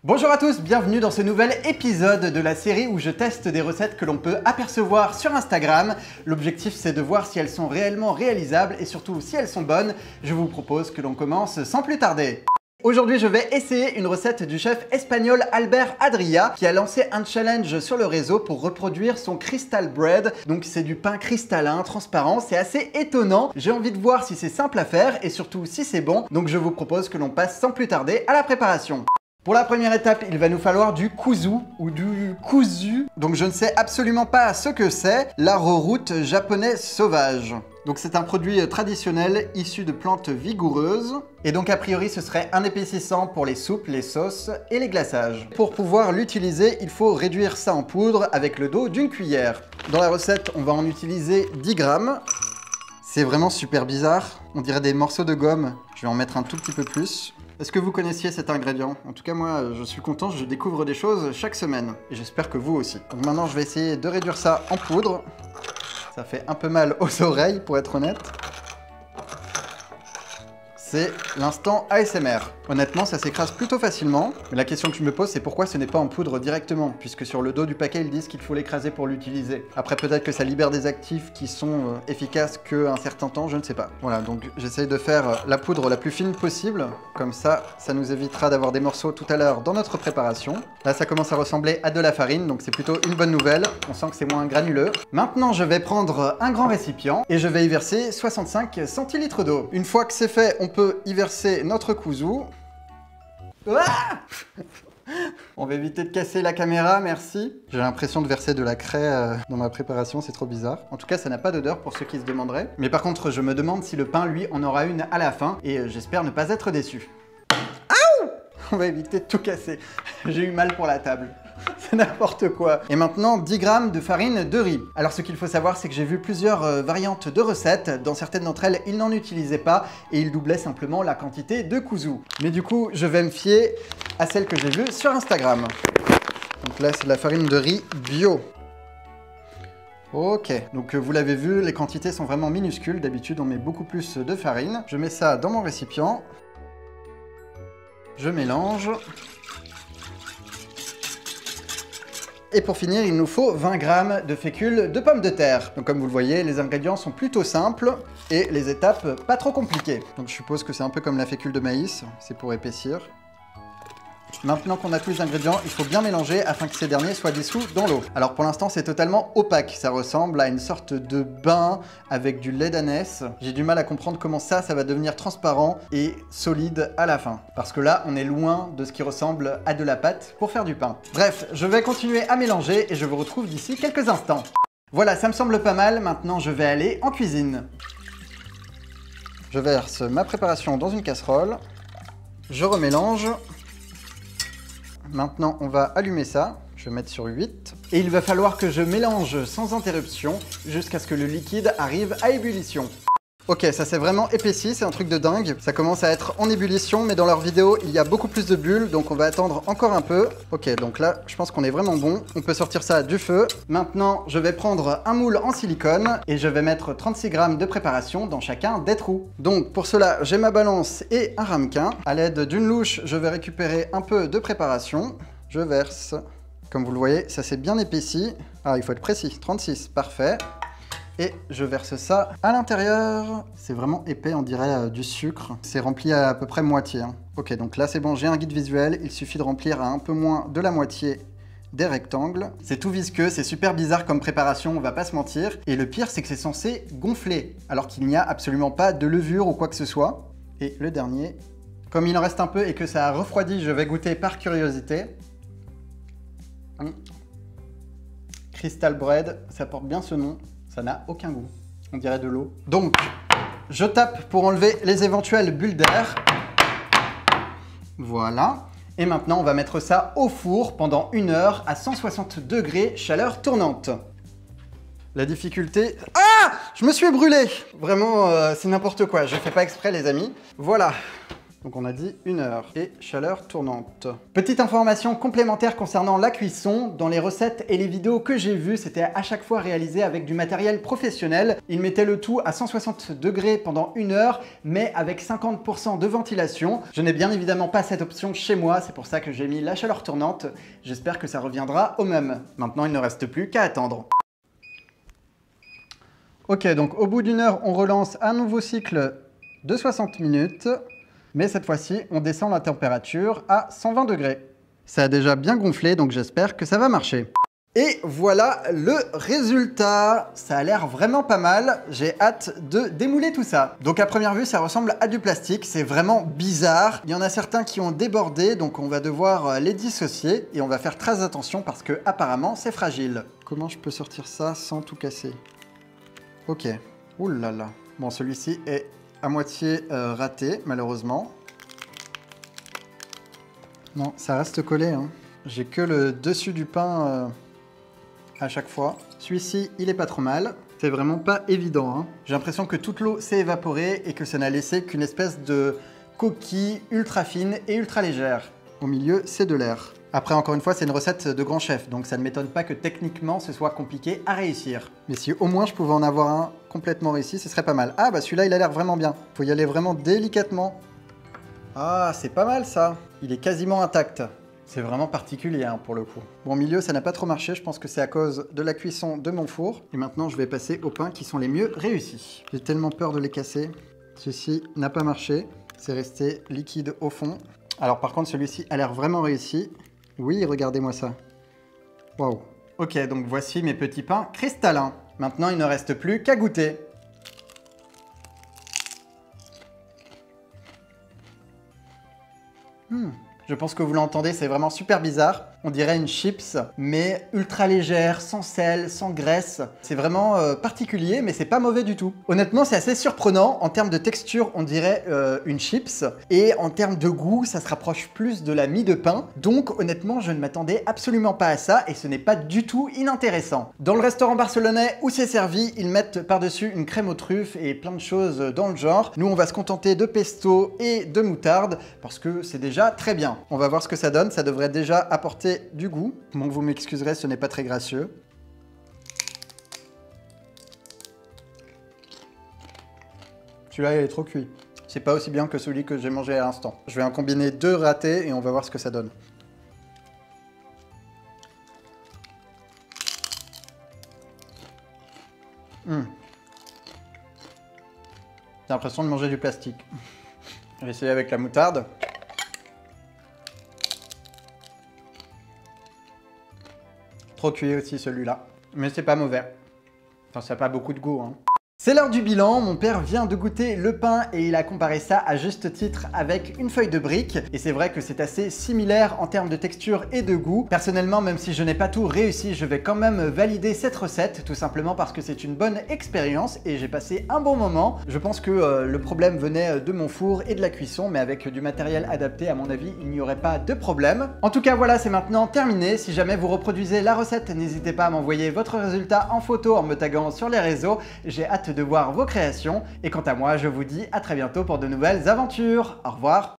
Bonjour à tous, bienvenue dans ce nouvel épisode de la série où je teste des recettes que l'on peut apercevoir sur Instagram. L'objectif c'est de voir si elles sont réellement réalisables et surtout si elles sont bonnes. Je vous propose que l'on commence sans plus tarder. Aujourd'hui, je vais essayer une recette du chef espagnol Albert Adrià qui a lancé un challenge sur le réseau pour reproduire son crystal bread. Donc c'est du pain cristallin, transparent, c'est assez étonnant. J'ai envie de voir si c'est simple à faire et surtout si c'est bon. Donc je vous propose que l'on passe sans plus tarder à la préparation. Pour la première étape, il va nous falloir du kuzu ou du kuzu. Donc je ne sais absolument pas ce que c'est. L'arrowroot japonais sauvage. Donc c'est un produit traditionnel issu de plantes vigoureuses. Et donc a priori ce serait un épaississant pour les soupes, les sauces et les glaçages. Pour pouvoir l'utiliser, il faut réduire ça en poudre avec le dos d'une cuillère. Dans la recette, on va en utiliser 10 grammes. C'est vraiment super bizarre. On dirait des morceaux de gomme. Je vais en mettre un tout petit peu plus. Est-ce que vous connaissiez cet ingrédient? En tout cas, moi, je suis content, je découvre des choses chaque semaine. Et j'espère que vous aussi. Donc maintenant, je vais essayer de réduire ça en poudre. Ça fait un peu mal aux oreilles, pour être honnête. C'est l'instant ASMR. Honnêtement, ça s'écrase plutôt facilement. Mais la question que je me pose, c'est pourquoi ce n'est pas en poudre directement, puisque sur le dos du paquet, ils disent qu'il faut l'écraser pour l'utiliser. Après, peut-être que ça libère des actifs qui sont efficaces qu'un certain temps, je ne sais pas. Voilà, donc j'essaye de faire la poudre la plus fine possible. Comme ça, ça nous évitera d'avoir des morceaux tout à l'heure dans notre préparation. Là, ça commence à ressembler à de la farine, donc c'est plutôt une bonne nouvelle. On sent que c'est moins granuleux. Maintenant, je vais prendre un grand récipient et je vais y verser 65 centilitres d'eau. Une fois que c'est fait, on peut y verser notre kuzu. Ah on va éviter de casser la caméra, merci. J'ai l'impression de verser de la craie dans ma préparation, c'est trop bizarre. En tout cas, ça n'a pas d'odeur pour ceux qui se demanderaient. Mais par contre, je me demande si le pain, lui, en aura une à la fin. Et j'espère ne pas être déçu. Aouh! On va éviter de tout casser. J'ai eu mal pour la table. C'est n'importe quoi. Et maintenant, 10 grammes de farine de riz. Alors ce qu'il faut savoir, c'est que j'ai vu plusieurs variantes de recettes. Dans certaines d'entre elles, ils n'en utilisaient pas et ils doublaient simplement la quantité de kuzu. Mais du coup, je vais me fier à celle que j'ai vue sur Instagram. Donc là, c'est de la farine de riz bio. Ok, donc vous l'avez vu, les quantités sont vraiment minuscules. D'habitude, on met beaucoup plus de farine. Je mets ça dans mon récipient. Je mélange. Et pour finir, il nous faut 20 grammes de fécule de pommes de terre. Donc comme vous le voyez, les ingrédients sont plutôt simples et les étapes pas trop compliquées. Donc je suppose que c'est un peu comme la fécule de maïs, c'est pour épaissir. Maintenant qu'on a tous les ingrédients, il faut bien mélanger afin que ces derniers soient dissous dans l'eau. Alors pour l'instant, c'est totalement opaque. Ça ressemble à une sorte de bain avec du lait d'ânesse. J'ai du mal à comprendre comment ça va devenir transparent et solide à la fin. Parce que là, on est loin de ce qui ressemble à de la pâte pour faire du pain. Bref, je vais continuer à mélanger et je vous retrouve d'ici quelques instants. Voilà, ça me semble pas mal. Maintenant, je vais aller en cuisine. Je verse ma préparation dans une casserole. Je remélange. Maintenant, on va allumer ça. Je vais mettre sur 8. Et il va falloir que je mélange sans interruption jusqu'à ce que le liquide arrive à ébullition. Ok, ça s'est vraiment épaissi, c'est un truc de dingue. Ça commence à être en ébullition, mais dans leur vidéo, il y a beaucoup plus de bulles, donc on va attendre encore un peu. Ok, donc là, je pense qu'on est vraiment bon. On peut sortir ça du feu. Maintenant, je vais prendre un moule en silicone et je vais mettre 36 grammes de préparation dans chacun des trous. Donc pour cela, j'ai ma balance et un ramequin. À l'aide d'une louche, je vais récupérer un peu de préparation. Je verse. Comme vous le voyez, ça s'est bien épaissi. Ah, il faut être précis, 36, parfait. Et je verse ça à l'intérieur. C'est vraiment épais, on dirait du sucre. C'est rempli à peu près moitié. Hein. Ok, donc là c'est bon, j'ai un guide visuel. Il suffit de remplir à un peu moins de la moitié des rectangles. C'est tout visqueux, c'est super bizarre comme préparation, on va pas se mentir. Et le pire, c'est que c'est censé gonfler, alors qu'il n'y a absolument pas de levure ou quoi que ce soit. Et le dernier, comme il en reste un peu et que ça a refroidi, je vais goûter par curiosité. Crystal Bread, ça porte bien ce nom. Ça n'a aucun goût. On dirait de l'eau. Donc, je tape pour enlever les éventuelles bulles d'air. Voilà. Et maintenant, on va mettre ça au four pendant 1 heure à 160 degrés, chaleur tournante. La difficulté... Ah! Je me suis brûlé! Vraiment, c'est n'importe quoi. Je fais pas exprès, les amis. Voilà. Donc on a dit 1 heure et chaleur tournante. Petite information complémentaire concernant la cuisson, dans les recettes et les vidéos que j'ai vues, c'était à chaque fois réalisé avec du matériel professionnel. Ils mettaient le tout à 160 degrés pendant 1 heure, mais avec 50% de ventilation. Je n'ai bien évidemment pas cette option chez moi, c'est pour ça que j'ai mis la chaleur tournante. J'espère que ça reviendra au même. Maintenant, il ne reste plus qu'à attendre. Ok, donc au bout d'1 heure, on relance un nouveau cycle de 60 minutes. Mais cette fois-ci, on descend la température à 120 degrés. Ça a déjà bien gonflé, donc j'espère que ça va marcher. Et voilà le résultat. Ça a l'air vraiment pas mal. J'ai hâte de démouler tout ça. Donc à première vue, ça ressemble à du plastique. C'est vraiment bizarre. Il y en a certains qui ont débordé, donc on va devoir les dissocier. Et on va faire très attention parce que apparemment, c'est fragile. Comment je peux sortir ça sans tout casser? Ok. Ouh là là. Bon, celui-ci est à moitié raté, malheureusement. Non, ça reste collé, hein. J'ai que le dessus du pain à chaque fois. Celui-ci, il est pas trop mal. C'est vraiment pas évident, hein. J'ai l'impression que toute l'eau s'est évaporée et que ça n'a laissé qu'une espèce de coquille ultra fine et ultra légère. Au milieu, c'est de l'air. Après, encore une fois, c'est une recette de grand chef, donc ça ne m'étonne pas que techniquement, ce soit compliqué à réussir. Mais si au moins je pouvais en avoir un complètement réussi, ce serait pas mal. Ah, bah celui-là, il a l'air vraiment bien. Faut y aller vraiment délicatement. Ah, c'est pas mal ça. Il est quasiment intact. C'est vraiment particulier hein, pour le coup. Bon, au milieu, ça n'a pas trop marché. Je pense que c'est à cause de la cuisson de mon four. Et maintenant, je vais passer aux pains qui sont les mieux réussis. J'ai tellement peur de les casser. Ceci n'a pas marché. C'est resté liquide au fond. Alors par contre, celui-ci a l'air vraiment réussi. Oui, regardez-moi ça. Waouh. Ok, donc voici mes petits pains cristallins. Maintenant, il ne reste plus qu'à goûter. Je pense que vous l'entendez, c'est vraiment super bizarre. On dirait une chips, mais ultra légère, sans sel, sans graisse. C'est vraiment particulier, mais c'est pas mauvais du tout. Honnêtement, c'est assez surprenant. En termes de texture, on dirait une chips. Et en termes de goût, ça se rapproche plus de la mie de pain. Donc, honnêtement, je ne m'attendais absolument pas à ça et ce n'est pas du tout inintéressant. Dans le restaurant barcelonais où c'est servi, ils mettent par-dessus une crème aux truffes et plein de choses dans le genre. Nous, on va se contenter de pesto et de moutarde parce que c'est déjà très bien. On va voir ce que ça donne. Ça devrait déjà apporter du goût. Bon, vous m'excuserez, ce n'est pas très gracieux. Celui-là, il est trop cuit. C'est pas aussi bien que celui que j'ai mangé à l'instant. Je vais en combiner 2 ratés et on va voir ce que ça donne. J'ai l'impression de manger du plastique. Je vais essayer avec la moutarde. Trop cuit aussi celui-là, mais c'est pas mauvais. Enfin, ça n'a pas beaucoup de goût, hein. C'est l'heure du bilan, mon père vient de goûter le pain et il a comparé ça à juste titre avec une feuille de brique. Et c'est vrai que c'est assez similaire en termes de texture et de goût. Personnellement, même si je n'ai pas tout réussi, je vais quand même valider cette recette, tout simplement parce que c'est une bonne expérience et j'ai passé un bon moment. Je pense que le problème venait de mon four et de la cuisson, mais avec du matériel adapté, à mon avis, il n'y aurait pas de problème. En tout cas, voilà, c'est maintenant terminé. Si jamais vous reproduisez la recette, n'hésitez pas à m'envoyer votre résultat en photo en me taguant sur les réseaux. J'ai hâte de voir vos créations et quant à moi, je vous dis à très bientôt pour de nouvelles aventures. Au revoir.